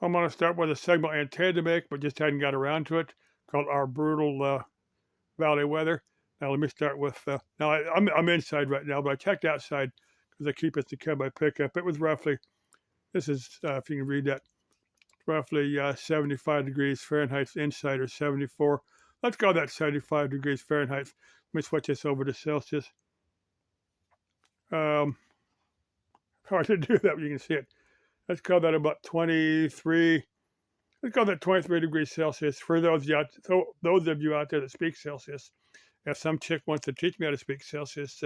I'm going to start with a segment I intended to make, but just hadn't got around to it, called Our Brutal Valley Weather. Now, let me start with, I'm inside right now, but I checked outside because I keep it to cab my pickup. It was roughly, this is, if you can read that, roughly 75 degrees Fahrenheit inside, or 74. Let's call that 75 degrees Fahrenheit. Let me switch this over to Celsius. Um, Hard to do that, but you can see it. Let's call that about 23. Let's call that 23 degrees Celsius for those of you out there that speak Celsius. If some chick wants to teach me how to speak Celsius,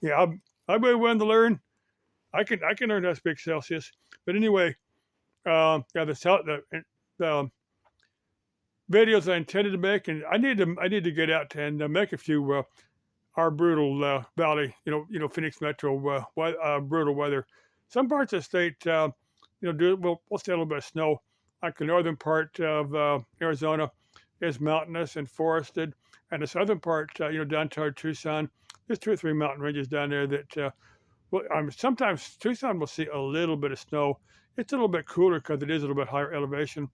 yeah, I'm really willing to learn. I can learn how to speak Celsius. But anyway, yeah, the videos I intended to make, and I need to get out and make a few our brutal valley, Phoenix Metro brutal weather. Some parts of the state, we'll see a little bit of snow. Like the northern part of Arizona is mountainous and forested, and the southern part, down toward Tucson, there's 2 or 3 mountain ranges down there that, sometimes Tucson will see a little bit of snow. It's a little bit cooler because it is a little bit higher elevation.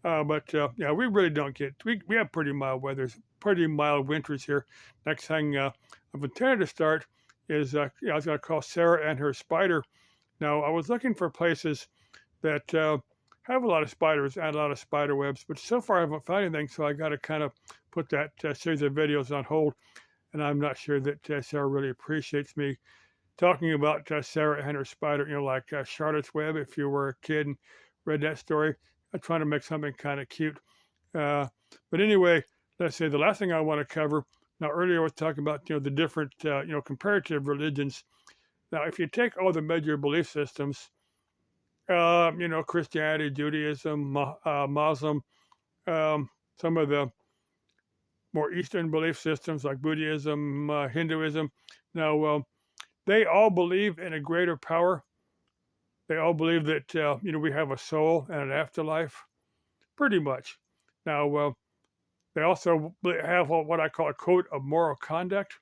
But yeah, we really don't we have pretty mild weathers, pretty mild winters here. Next thing I've intended to start is, I was going to call Sarah and her spider. Now, I was looking for places that have a lot of spiders and a lot of spider webs, but so far I haven't found anything, so I got to kind of put that series of videos on hold. And I'm not sure that Sarah really appreciates me talking about Sarah and her spider, like Charlotte's Web, if you were a kid and read that story. I'm trying to make something kind of cute. But anyway, let's say the last thing I want to cover. Now, earlier I was talking about, the different, comparative religions. Now, if you take all the major belief systems, Christianity, Judaism, Muslim, some of the more Eastern belief systems like Buddhism, Hinduism. Now, they all believe in a greater power. They all believe that, we have a soul and an afterlife, pretty much. Now, they also have what I call a code of moral conduct.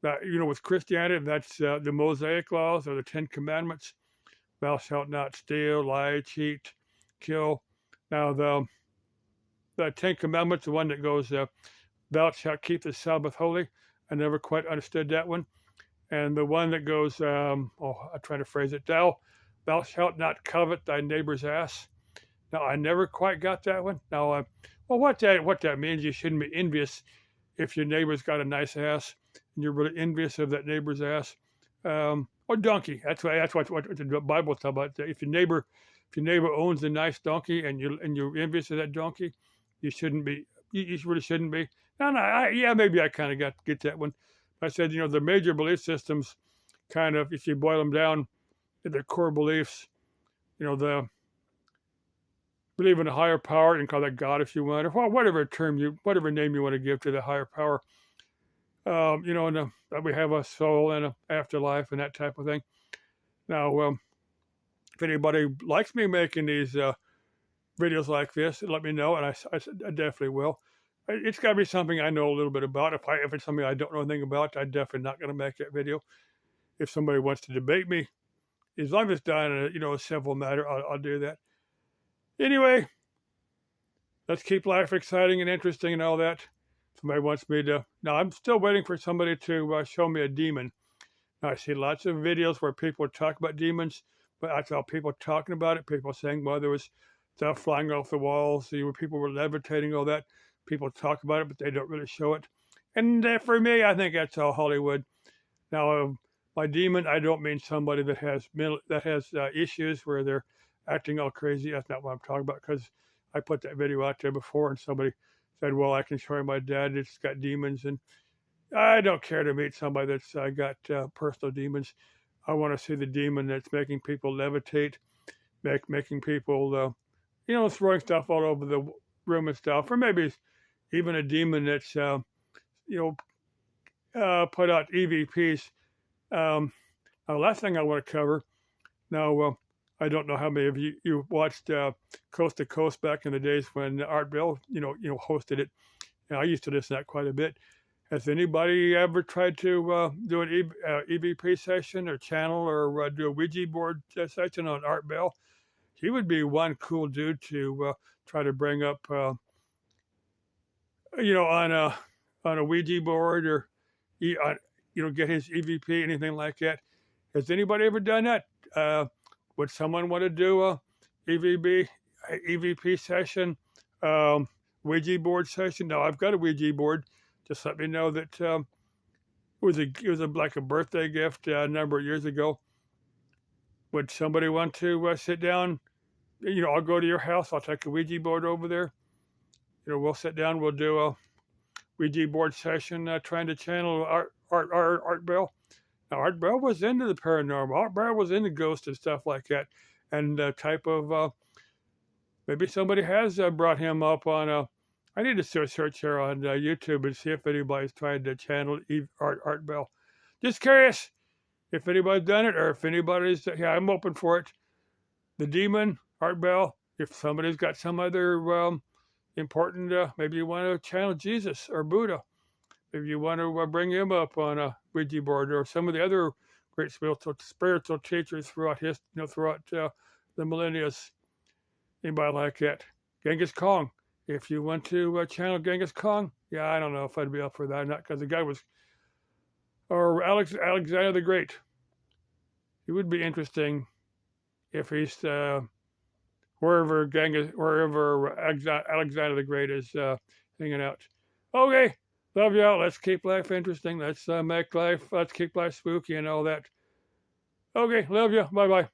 That, with Christianity, that's the Mosaic laws or the 10 Commandments. Thou shalt not steal, lie, cheat, kill. Now, the 10 Commandments, the one that goes, thou shalt keep the Sabbath holy. I never quite understood that one. And the one that goes, I'm trying to phrase it, thou shalt not covet thy neighbor's ass. Now, I never quite got that one. Now, what that means, you shouldn't be envious if your neighbor's got a nice ass and you're really envious of that neighbor's ass. Or donkey. That's what the Bible talks about. If your neighbor owns a nice donkey and you're envious of that donkey, you shouldn't be. You really shouldn't be. No, maybe I kind of get that one. I said, the major belief systems, kind of, if you boil them down, their core beliefs, the believe in a higher power, and call that God if you want, or whatever name you want to give to the higher power. And that we have a soul and an afterlife and that type of thing. Now, if anybody likes me making these videos like this, let me know, and I definitely will. It's got to be something I know a little bit about. If it's something I don't know anything about, I'm definitely not going to make that video. If somebody wants to debate me, as long as it's done in a civil matter, I'll do that. Anyway, let's keep life exciting and interesting and all that. Somebody wants me to. Now, I'm still waiting for somebody to show me a demon. Now, I see lots of videos where people talk about demons, but I saw people talking about it, people saying, well, there was stuff flying off the walls, people were levitating, all that. People talk about it, but they don't really show it. And for me, I think that's all Hollywood. Now, by demon, I don't mean somebody that has issues where they're acting all crazy. That's not what I'm talking about, because I put that video out there before and somebody said, well, I can show you my dad that's got demons, and I don't care to meet somebody that's got personal demons. I want to see the demon that's making people levitate, making people, throwing stuff all over the room and stuff, or maybe even a demon that's, put out EVPs. Now, the last thing I want to cover, now, I don't know how many of you watched Coast to Coast back in the days when Art Bell, hosted it. And I used to listen to that quite a bit. Has anybody ever tried to do an EVP session or channel or do a Ouija board session on Art Bell? he would be one cool dude to try to bring up, on a Ouija board or get his EVP, anything like that. Has anybody ever done that? Would someone want to do a EVP session, Ouija board session? No, I've got a Ouija board. Just let me know that it was like a birthday gift a number of years ago. Would somebody want to sit down? I'll go to your house. I'll take a Ouija board over there. We'll sit down. We'll do a Ouija board session trying to channel Art Bell. Now, Art Bell was into the paranormal. Art Bell was into ghosts and stuff like that. And type of, maybe somebody has brought him up on I need to search here on YouTube and see if anybody's trying to channel Art Bell. Just curious if anybody's done it or if anybody's, I'm open for it. The demon, Art Bell, if somebody's got some other important, maybe you want to channel Jesus or Buddha. Maybe you want to bring him up on a Ouija board or some of the other great spiritual teachers throughout the millennia. Anybody like that? Genghis Khan. If you want to channel Genghis Khan, yeah, I don't know if I'd be up for that or not, because the guy was, or Alexander the Great. It would be interesting if he's wherever Alexander the Great is hanging out. Okay, love y'all. Let's keep life interesting. Let's keep life spooky and all that. Okay, love you. Bye-bye.